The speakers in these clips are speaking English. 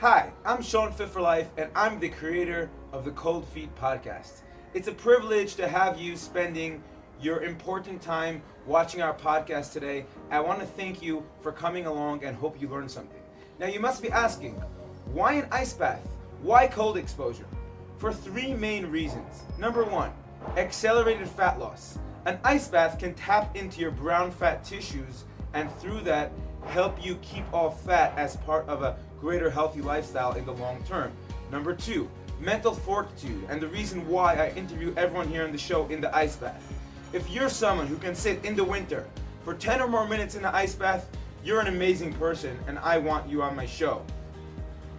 Hi, I'm Sean Fit for Life, and I'm the creator of the Cold Feet podcast. It's a privilege to have you spending your important time watching our podcast today. I want to thank you for coming along and hope you learned something. Now, you must be asking, why an ice bath? Why cold exposure? For three main reasons. Number one, accelerated fat loss. An ice bath can tap into your brown fat tissues and through that help you keep off fat as part of a greater healthy lifestyle in the long term. Number two, mental fortitude, and the reason why I interview everyone here on the show in the ice bath. If you're someone who can sit in the winter for 10 or more minutes in the ice bath, you're an amazing person and I want you on my show.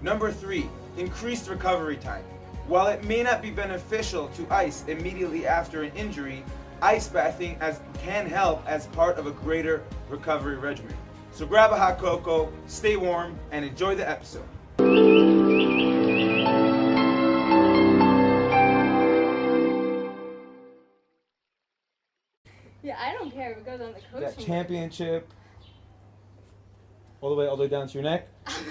Number three, increased recovery time. While it may not be beneficial to ice immediately after an injury, ice bathing can help as part of a greater recovery regimen. So grab a hot cocoa, stay warm, and enjoy the episode. Yeah, I don't care if it goes on the coaching. That championship, all the way down to your neck.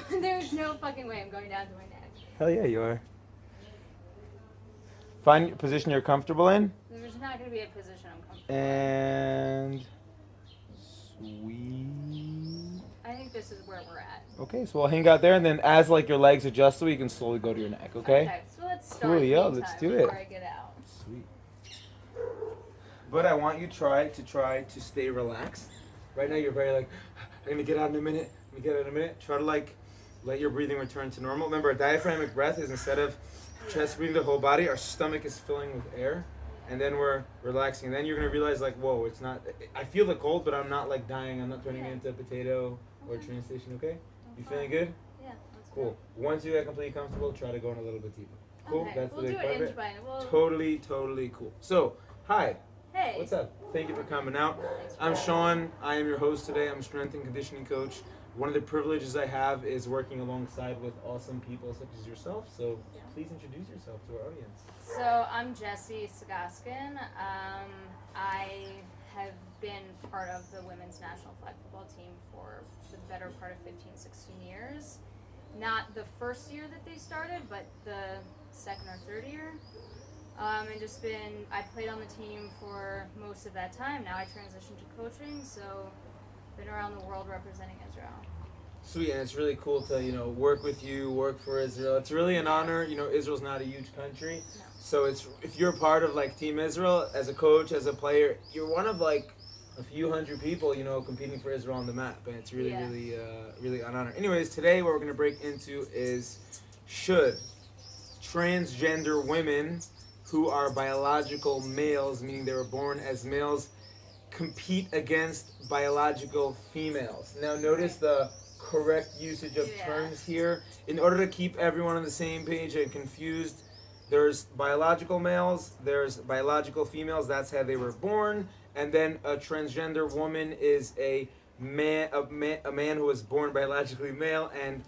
There's no fucking way I'm going down to my neck. Hell yeah, you are. Find a position you're comfortable in. There's not going to be a position I'm comfortable And sweet. I think this is where we're at. Okay, so I'll hang out there, and then as like your legs adjust, so you can slowly go to your neck. Okay. So let's start. Coolio, let's do it. Before I get out. Sweet. But I want you to try to stay relaxed. Right now you're very like, I'm gonna get out in a minute. Try to like let your breathing return to normal. Remember, a diaphragmatic breath is instead of chest breathing the whole body, our stomach is filling with air, and then we're relaxing. And then you're gonna realize like, whoa, it's not. I feel the cold, but I'm not like dying. I'm not turning into a potato or a train station. Okay? You feeling good? Yeah. That's Cool. Once you get completely comfortable, try to go in a little bit deeper. Cool. Okay. That's We'll the do big part it of inch it. by inch. Totally cool. So, hi. Hey. What's up? Thank you for coming out. Thanks for I'm having Sean. I am your host today. I'm a strength and conditioning coach. One of the privileges I have is working alongside with awesome people such as yourself. So please introduce yourself to our audience. So I'm Jessie Sagaskin. I have been part of the women's national flag football team for the better part of 15, 16 years. Not the first year that they started, but the second or third year. And I played on the team for most of that time. Now I transitioned to coaching, so been around the world representing Israel. Sweet, and it's really cool to, work with you, work for Israel. It's really an honor. Israel's not a huge country. No. So if you're part of like Team Israel as a coach, as a player, you're one of like a few hundred people, competing for Israel on the map, and it's really an honor. Anyways, today what we're gonna break into is should transgender women who are biological males, meaning they were born as males, compete against biological females. Now notice the correct usage of terms here. In order to keep everyone on the same page and confused, there's biological males, there's biological females, that's how they were born, and then a transgender woman is a man who was born biologically male and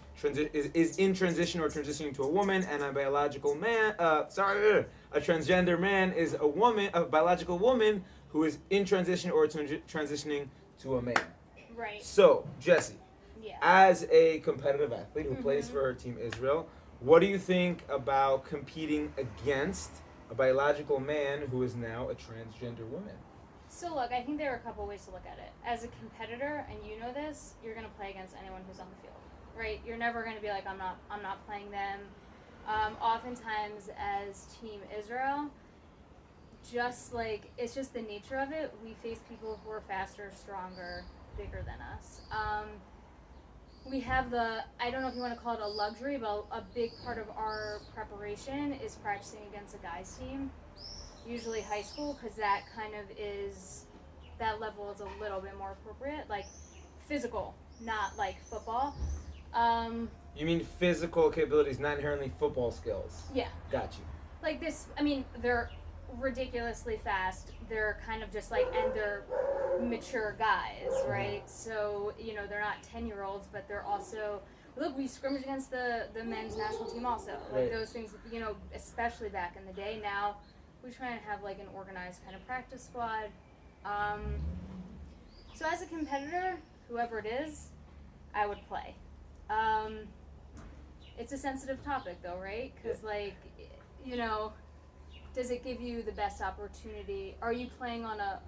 is in transition or transitioning to a woman, and a biological man, a transgender man is a biological woman who is in transition or transitioning to a man. Right. So, Jessie, Yeah. as a competitive athlete who plays for Team Israel, what do you think about competing against a biological man who is now a transgender woman? So look, I think there are a couple ways to look at it. As a competitor, and you know this, you're going to play against anyone who's on the field, right? You're never going to be like, I'm not playing them. Oftentimes, as Team Israel, it's just the nature of it. We face people who are faster, stronger, bigger than us. We have I don't know if you want to call it a luxury, but a big part of our preparation is practicing against a guys team, usually high school, because that level is a little bit more appropriate, like physical, not like football. You mean physical capabilities, not inherently football skills? Yeah. Got you. Like this, they're ridiculously fast. They're kind of just like, and they're mature guys, right? So, they're not 10-year-olds, but they're also, look, we scrimmaged against the men's national team also. Like those things, especially back in the day. Now, we try and have like an organized kind of practice squad. So as a competitor, whoever it is, I would play. it's a sensitive topic though, right? Because like, you know, does it give you the best opportunity? Are you playing on a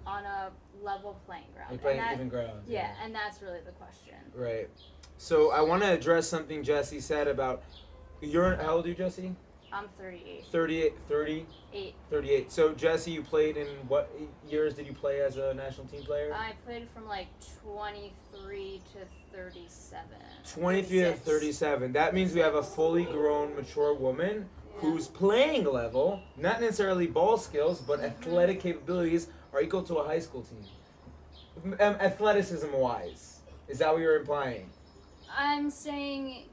level playing ground? You're playing even ground. Yeah, and that's really the question. Right. So I want to address something Jesse said about, how old are you, Jesse? I'm 38. 38. So Jesse, you played in what years did you play as a national team player? I played from like 23 to 37. 23 to 37. That means we have a fully grown, mature woman whose playing level, not necessarily ball skills, but athletic capabilities are equal to a high school team. Athleticism-wise, is that what you're implying? I'm saying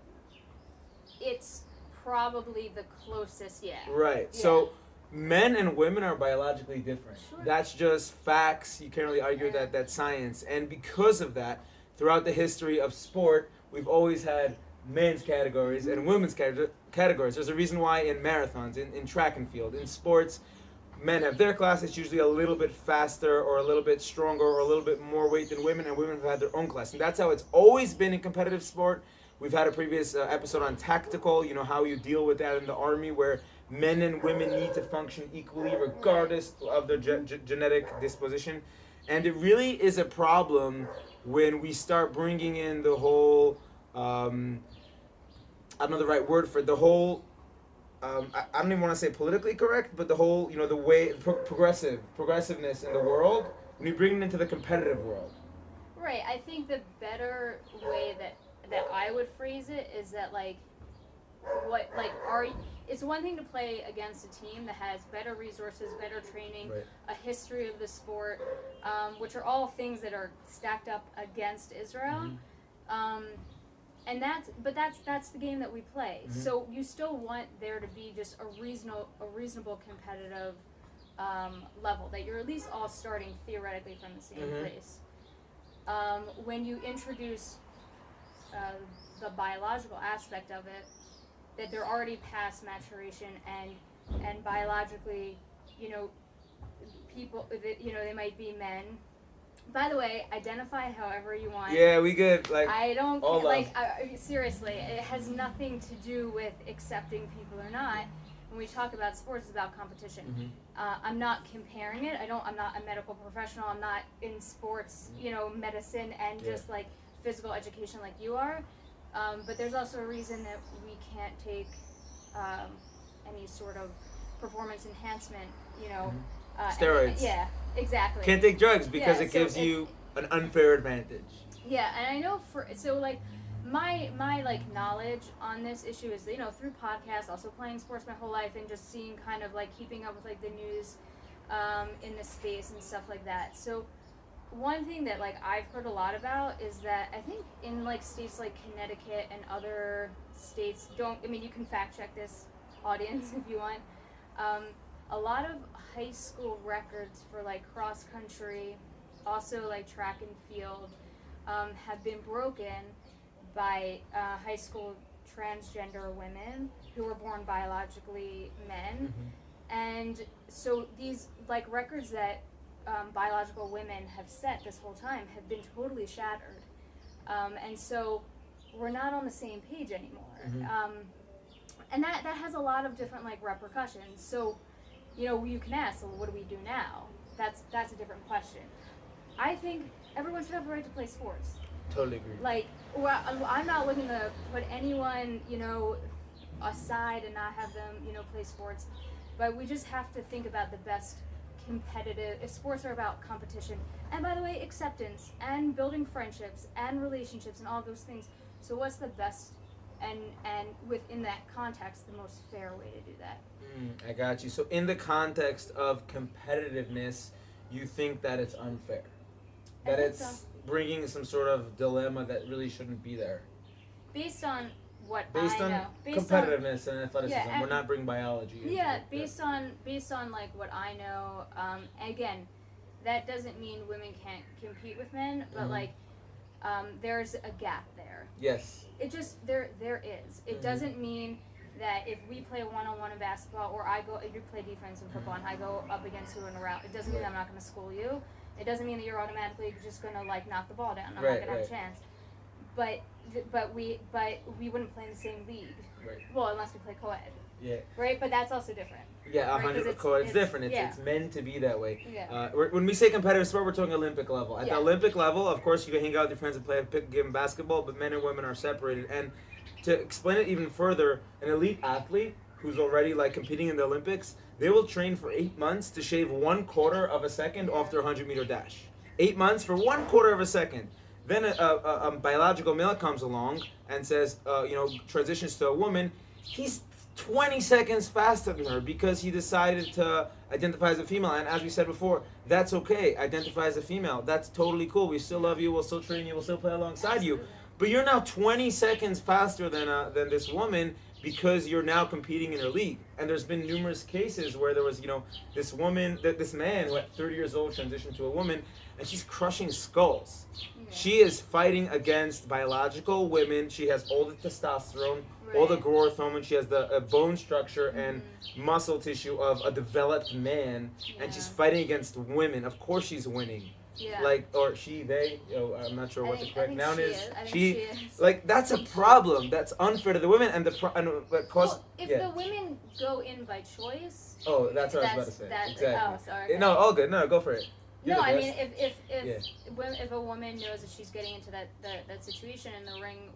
it's probably the closest, Right. Yeah. So men and women are biologically different. Sure. That's just facts. You can't really argue that that's science. And because of that, throughout the history of sport, we've always had men's categories and women's categories. There's a reason why in marathons, in track and field, in sports, men have their class. It's usually a little bit faster or a little bit stronger or a little bit more weight than women, and women have had their own class. And that's how it's always been in competitive sport. We've had a previous episode on tactical, how you deal with that in the Army, where men and women need to function equally regardless of their genetic disposition. And it really is a problem when we start bringing in the whole, I don't know the right word for it, the whole, I don't even want to say politically correct, but the whole, the way, progressiveness in the world, when you bring it into the competitive world. Right. I think the better way that I would phrase it is that it's one thing to play against a team that has better resources, better training, Right. a history of the sport, which are all things that are stacked up against Israel. And that's the game that we play. Mm-hmm. So you still want there to be just a reasonable competitive level, that you're at least all starting theoretically from the same place. When you introduce the biological aspect of it, that they're already past maturation and biologically, people, they might be men. By the way, identify however you want. Yeah, we good. I don't seriously. It has nothing to do with accepting people or not. When we talk about sports, it's about competition. I'm not comparing it. I'm not a medical professional. I'm not in sports, medicine and just like physical education like you are. But there's also a reason that we can't take any sort of performance enhancement, steroids. Yeah, exactly. Can't take drugs because it gives you an unfair advantage. Yeah, and I know my knowledge on this issue is, through podcasts, also playing sports my whole life, and just seeing kind of keeping up with the news in the space and stuff like that. So one thing that I've heard a lot about is that I think in states like Connecticut and other states, you can fact check this, audience, if you want. A lot of high school records for cross country, also track and field, have been broken by high school transgender women who were born biologically men. And so these records that biological women have set this whole time have been totally shattered. And so we're not on the same page anymore. And that has a lot of different repercussions. So, you can ask, well, what do we do now? That's a different question. I think everyone should have the right to play sports. Totally agree. I'm not looking to put anyone, aside and not have them, play sports. But we just have to think about the best competitive, if sports are about competition, and by the way, acceptance, and building friendships, and relationships, and all those things. So what's the best, and within that context, the most fair way to do that? I got you. So in the context of competitiveness, you think that it's unfair? That it's bringing some sort of dilemma that really shouldn't be there? Based on what based I on know. Competitiveness and athleticism. We're not bringing biology into it. Based on what I know, again, that doesn't mean women can't compete with men, but there's a gap there. Yes. It just there is. It doesn't mean that if we play one-on-one in basketball, or if you play defense in football and I go up against you in a route, it doesn't mean that I'm not going to school you. It doesn't mean that you're automatically just going to knock the ball down. I'm not going to have a chance. But but we wouldn't play in the same league. Right. Well, unless we play co-ed. Yeah. Right, but that's also different. Yeah, Right, 'cause 100. It's different. It's meant to be that way. Yeah. When we say competitive sport, we're talking Olympic level. At Yeah. the Olympic level, of course, you can hang out with your friends and play a pick game of basketball, but men and women are separated. And to explain it even further, an elite athlete who's already like competing in the Olympics, they will train for 8 months to shave 1/4 of a second off their 100-meter dash. 8 months for 1/4 of a second. Then a biological male comes along and says, transitions to a woman. He's 20 seconds faster than her because he decided to identify as a female. And as we said before, that's okay. Identify as a female. That's totally cool. We still love you. We'll still train you. We'll still play alongside you. But you're now 20 seconds faster than this woman because you're now competing in her league. And there's been numerous cases where there was, this woman, this man who at 30 years old transitioned to a woman, and she's crushing skulls. She is fighting against biological women. She has all the testosterone, all the growth hormone. She has the bone structure and muscle tissue of a developed man, and she's fighting against women. Of course, she's winning. Yeah. Or she, they. I'm not sure what the correct noun is. She is. Like that's a problem. That's unfair to the women, and if the women go in by choice. Oh, that's what I was about to say. Exactly. Oh, sorry. Okay. No, all good. No, go for it. No, I mean, if a woman knows that she's getting into that situation in the ring,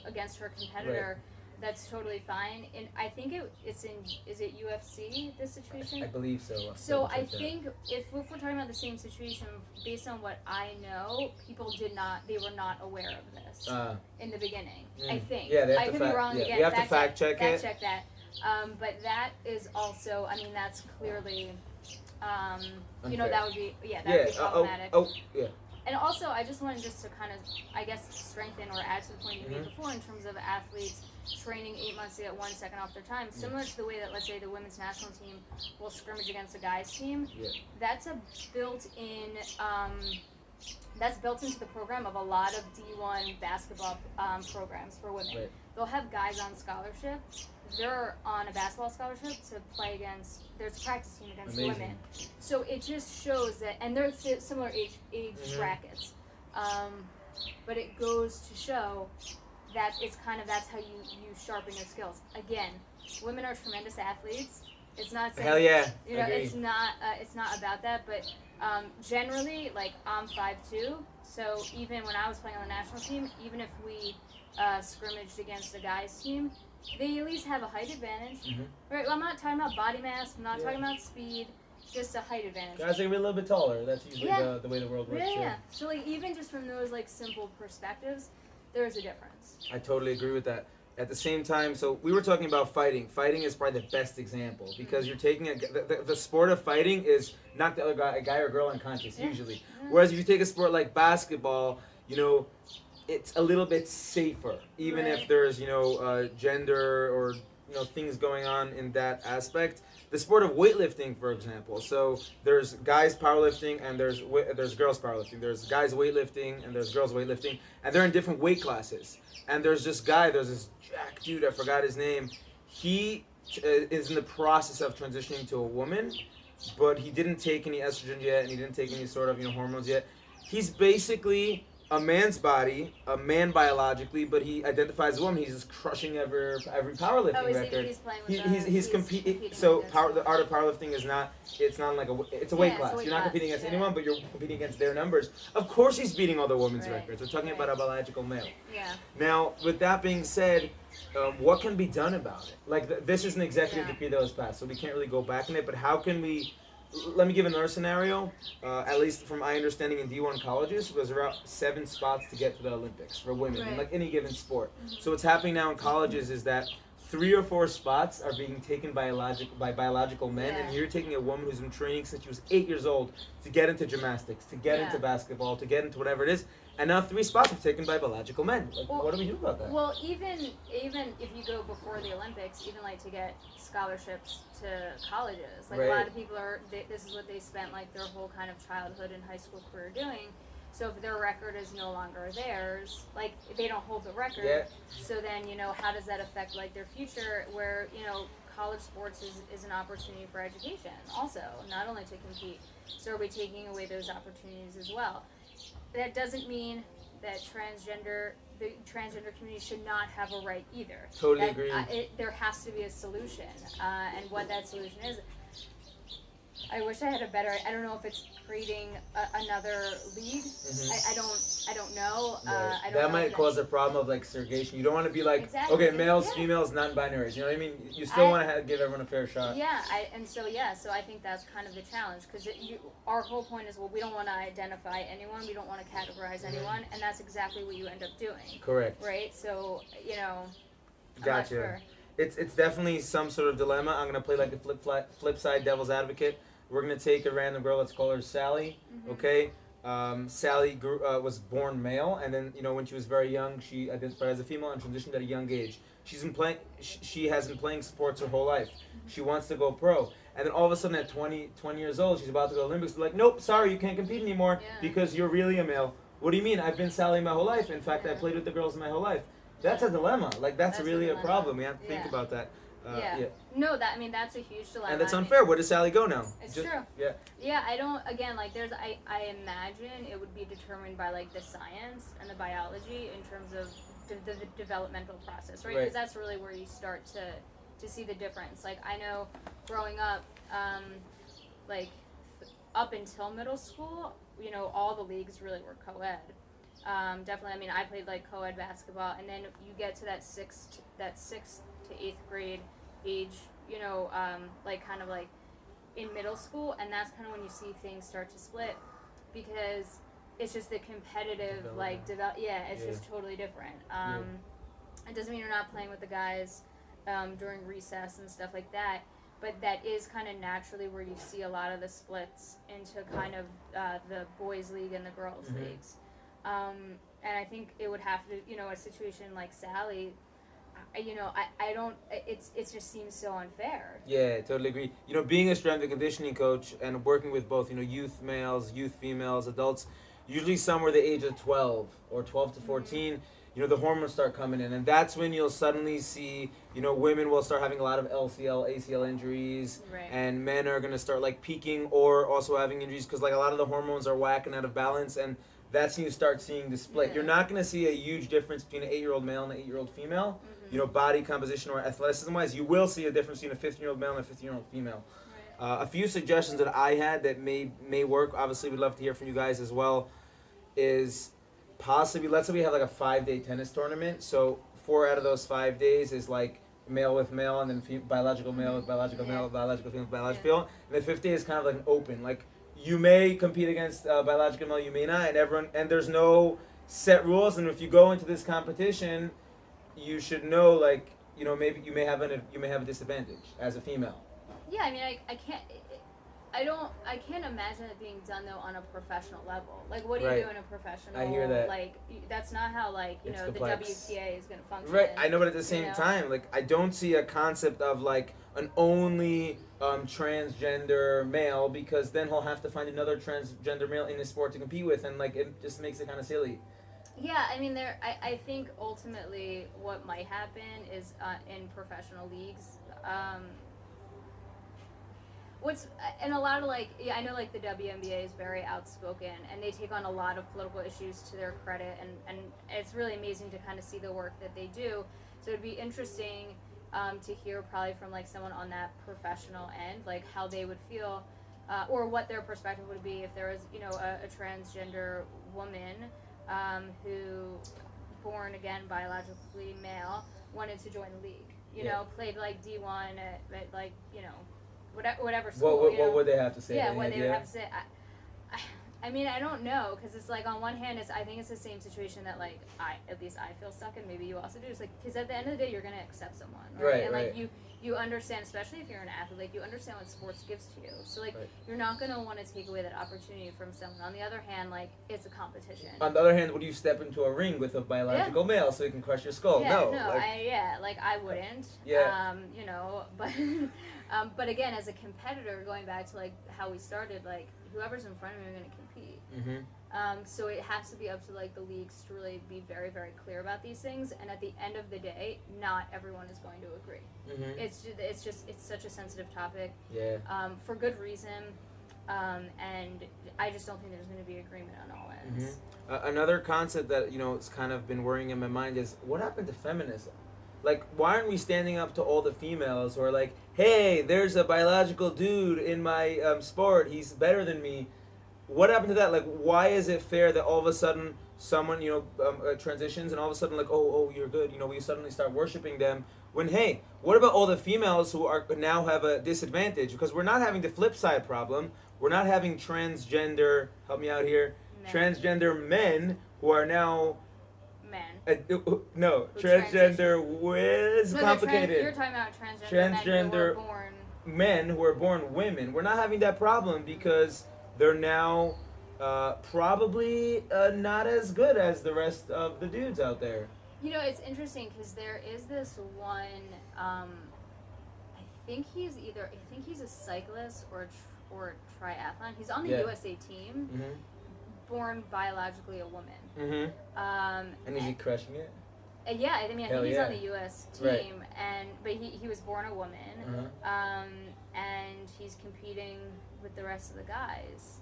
against her competitor, that's totally fine. And I think is it UFC, this situation? I believe so. So I think if we're talking about the same situation, based on what I know, people they were not aware of this in the beginning. I think. Yeah, I could be wrong again. You have to fact check it. Fact check that. But that is also, I mean, that's clearly, that would be, that would be problematic. Yeah. And also, I just wanted to kind of, I guess, strengthen or add to the point you made before in terms of athletes training 8 months to get 1 second off their time. Similar to the way that, let's say, the women's national team will scrimmage against the guys' team. Yeah. That's built into the program of a lot of D1 basketball programs for women. Right. They'll have guys on scholarship. They're on a basketball scholarship to play against. There's a practice team against women. So it just shows that, and they're similar age brackets. But it goes to show that that's how you sharpen your skills. Again, women are tremendous athletes. It's not saying, hell yeah. It's not about that, but generally, like, I'm 5'2", so even when I was playing on the national team, even if we scrimmaged against the guys' team, they at least have a height advantage. Right? Well, I'm not talking about body mass, I'm not talking about speed, just a height advantage. Guys are a little bit taller. That's usually the way the world works. Yeah. So, like, even just from those, like, simple perspectives, there's a difference. I totally agree with that. At the same time, so we were talking about fighting. Fighting is probably the best example because you're taking the sport of fighting is knock the other guy or girl unconscious usually. Whereas if you take a sport like basketball, it's a little bit safer, even if there's gender or things going on in that aspect. The sport of weightlifting, for example. So there's guys powerlifting and there's girls powerlifting. There's guys weightlifting and there's girls weightlifting, and they're in different weight classes. And there's this jack dude, I forgot his name. He is in the process of transitioning to a woman, but he didn't take any estrogen yet, and he didn't take any sort of hormones yet. He's basically a man's body, a man biologically, but he identifies as a woman. He's just crushing every powerlifting record. He's competing. So the art of powerlifting is not. It's not like it's a weight class. You're not competing against anyone, but you're competing against their numbers. Of course, he's beating all the women's records. We're talking about a biological male. Yeah. Now, with that being said, what can be done about it? Like this is an executive decree that was passed, so we can't really go back on it. But how can we? Let me give another scenario. At least from my understanding in D1 colleges, there's around 7 spots to get to the Olympics for women in like any given sport. So what's happening now in colleges is that 3 or 4 spots are being taken by biological men, and you're taking a woman who's been training since she was 8 years old to get into gymnastics, to get into basketball, to get into whatever it is, and now 3 spots are taken by biological men. Like, what do we do about that? Well, even if you go before the Olympics, even like to get scholarships to colleges, like a lot of people this is what they spent like their whole kind of childhood and high school career doing. So if their record is no longer theirs, like they don't hold the record, so then how does that affect like their future? Where college sports is an opportunity for education, also not only to compete. So are we taking away those opportunities as well? That doesn't mean that the transgender community should not have a right either. Totally agree. There has to be a solution, and what that solution is, I wish I had a better. I don't know if it's creating another league. I don't know. Right. I don't that know might cause a problem of like segregation. You don't want to be like, Exactly. okay, males, Yeah. females, non-binaries. You know what I mean? You still want to give everyone a fair shot. Yeah, so I think that's kind of the challenge, because our whole point is, well, we don't want to identify anyone, we don't want to categorize anyone, and that's exactly what you end up doing. Correct. Right. So I'm Gotcha. not sure. It's definitely some sort of dilemma. I'm gonna play like the flip side, devil's advocate. We're gonna take a random girl. Let's call her Sally. Okay. Sally was born male, and then when she was very young, she identified as a female and transitioned at a young age. She has been playing sports her whole life. She wants to go pro, and then all of a sudden at 20 years old, she's about to go to Olympics. They're like, nope, sorry, you can't compete anymore because you're really a male. What do you mean? I've been Sally my whole life. In fact, I played with the girls my whole life. That's a dilemma. Like that's really a problem. We have to think about that. No, that's a huge dilemma. And that's unfair. Where does Sally go now? It's true. Yeah. Yeah, I don't. Again, like I imagine it would be determined by like the science and the biology in terms of the developmental process, right? Because that's really where you start to see the difference. Like I know, growing up, up until middle school, all the leagues really were co-ed. Definitely. I mean, I played like co-ed basketball, and then you get to that sixth to eighth grade age, kind of like in middle school, and that's kind of when you see things start to split, because it's just the competitive it's just totally different. It doesn't mean you're not playing with the guys during recess and stuff like that, but that is kind of naturally where you see a lot of the splits into kind of the boys league and the girls leagues. And I think it would have to, a situation like Sally, I don't, it just seems so unfair. Yeah, totally agree. Being a strength and conditioning coach and working with both, youth males, youth females, adults, usually somewhere the age of 12 or 12 to 14, the hormones start coming in. And that's when you'll suddenly see, women will start having a lot of LCL, ACL injuries. Right. And men are going to start like peaking or also having injuries because like a lot of the hormones are whacking out of balance. And that's when you start seeing the split. You're not going to see a huge difference between an 8-year-old male and an 8-year-old female. Body composition or athleticism-wise, you will see a difference between a 15-year-old male and a 15-year-old female. Right. A few suggestions that I had that may work, obviously we'd love to hear from you guys as well, is possibly, let's say we have like a 5-day tennis tournament, so 4 out of those 5 days is like male with male, and then biological male with biological male, biological female with biological female, and the 5th day is kind of like an open, like you may compete against biological male, you may not, and there's no set rules, and if you go into this competition, you should know, like, maybe you may have a disadvantage as a female. Yeah, I mean, I can't imagine it being done though on a professional level. Like, what do you do in a professional? I hear that. Like, that's not how the WTA is going to function. Right, I know, but at the same time, like, I don't see a concept of like an only transgender male, because then he'll have to find another transgender male in his sport to compete with, and like it just makes it kind of silly. Yeah, I mean, I think ultimately what might happen is in professional leagues, and a lot of I know like the WNBA is very outspoken, and they take on a lot of political issues to their credit, and it's really amazing to kind of see the work that they do. So it'd be interesting to hear probably from like someone on that professional end, like how they would feel, or what their perspective would be if there was a transgender woman who, born again biologically male, wanted to join the league. Played like D1 at like whatever school. What would they have to say? Yeah, what they would have to say. I mean, I don't know, because it's like on one hand, I think it's the same situation that like at least I feel stuck in. Maybe you also do. It's like, because at the end of the day, you're gonna accept someone, right? And like you understand, especially if you're an athlete, like you understand what sports gives to you. So like you're not gonna want to take away that opportunity from someone. On the other hand, like it's a competition. On the other hand, would you step into a ring with a biological male so he can crush your skull? No, like, I wouldn't. Yeah. But again, as a competitor, going back to like how we started, like whoever's in front of me are going to compete. So it has to be up to like the leagues to really be very, very clear about these things. And at the end of the day, not everyone is going to agree. It's such a sensitive topic. Yeah. For good reason. and I just don't think there's going to be agreement on all ends. Another concept that it's kind of been worrying in my mind is what happened to feminism. Like, why aren't we standing up to all the females who are like, hey, there's a biological dude in my sport, he's better than me? What happened to that? Like, why is it fair that all of a sudden someone transitions and all of a sudden, like, oh you're good, we suddenly start worshiping them, when, hey, what about all the females who are now have a disadvantage? Because we're not having the flip side problem. We're not having transgender, help me out here, transgender men who are now transgender is complicated. You're talking about transgender men who are born women. We're not having that problem because they're now probably not as good as the rest of the dudes out there. It's interesting because there is this one. I think he's a cyclist or triathlon. He's on the USA team. Born biologically a woman. And is he crushing it? Yeah, I think he's on the U.S. team, but he was born a woman, and he's competing with the rest of the guys.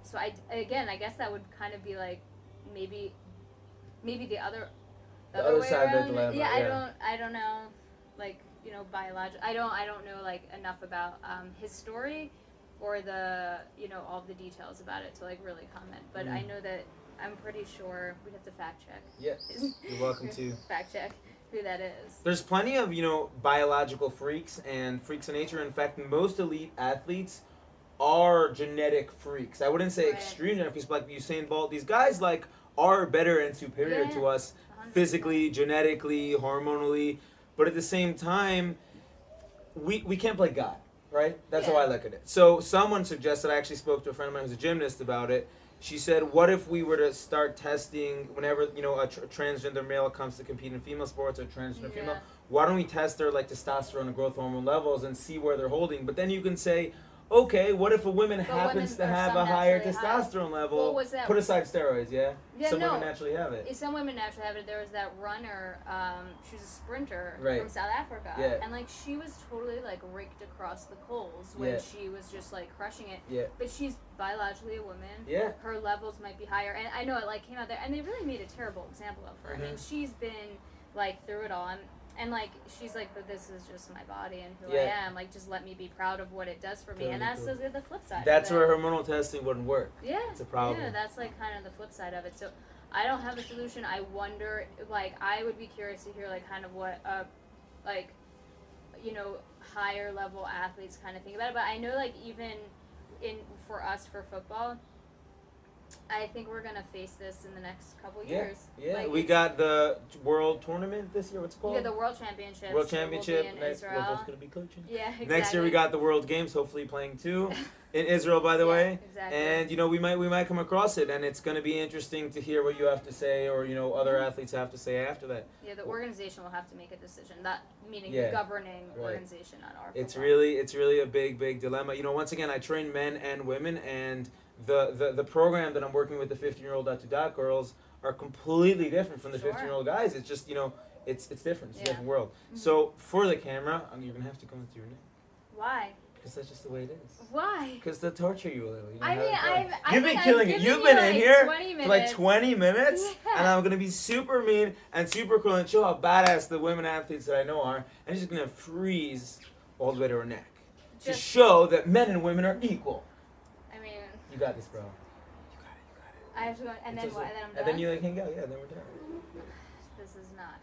So I guess that would kind of be like maybe the other way side around. of the dilemma. Yeah, I don't know, like biological. I don't know like enough about his story or the all the details about it to like really comment. But I know that I'm pretty sure we'd have to fact check. Yeah, you're welcome to fact check who that is. There's plenty of biological freaks and freaks of nature. In fact, most elite athletes are genetic freaks. I wouldn't say extreme genetic freaks, but like Usain Bolt. These guys like are better and superior to us 100%. Physically, genetically, hormonally. But at the same time, we can't play God. Right? That's how I look at it. So someone suggested, I actually spoke to a friend of mine who's a gymnast about it. She said, what if we were to start testing whenever, a transgender male comes to compete in female sports or transgender female, why don't we test their like testosterone and growth hormone levels and see where they're holding? But then you can say, okay, what if a woman happens to have a higher testosterone level? Put aside steroids, some women naturally have it. Some women naturally have it. There was that runner, she was a sprinter from South Africa. And like she was totally like raked across the coals when she was just like crushing it. But she's biologically a woman. Her levels might be higher. And I know it like came out there and they really made a terrible example of her. I mean, she's been like through it all. And like she's like, but this is just my body and who I am. Like, just let me be proud of what it does for me. And that's the flip side. That's where hormonal testing wouldn't work. Yeah, it's a problem. Yeah, that's like kind of the flip side of it. So I don't have a solution. I wonder, like, I would be curious to hear like kind of what higher level athletes kind of think about it. But I know like even for us for football, I think we're going to face this in the next couple years. Yeah, like, we got the World Tournament this year. What's it called? Yeah, the World Championship. World Championship. In Israel. We're both going to be coaching. Yeah, exactly. Next year we got the World Games, hopefully playing too, in Israel, by the way. Exactly. And we might come across it, and it's going to be interesting to hear what you have to say, or other athletes have to say after that. Yeah, the organization will have to make a decision. That meaning the governing organization on our. It's really a big dilemma. Once again, I train men and women, and the program that I'm working with, the 15-year-old dot girls, are completely different from the 15-year-old guys. It's just it's different. It's a different world. Mm-hmm. So for the camera, you're gonna have to go into your name. Why? Because that's just the way it is. Why? Because to torture you a little. You've been killing it. You've been in here for like 20 minutes, yeah. And I'm gonna be super mean and super cool and show how badass the women athletes that I know are, and just gonna freeze all the way to her neck to show that men and women are equal. I mean, you got this, bro. You got it. I have to go, and then what? And then I'm done. And then you can go. Yeah, then we're done. This is not.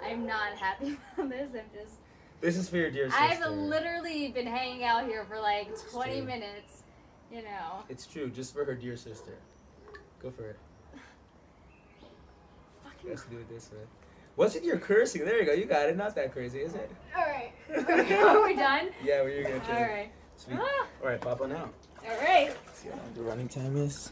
I'm not happy about this. This is for your dear sister. I've literally been hanging out here for like 20 minutes, It's true, just for her dear sister. Go for it. Let's do it this way. What's with your cursing? There you go, you got it. Not that crazy, is it? Alright. Are we done? Yeah, you're good. Alright. Sweet. Alright, pop on out. Alright. See how long the running time is.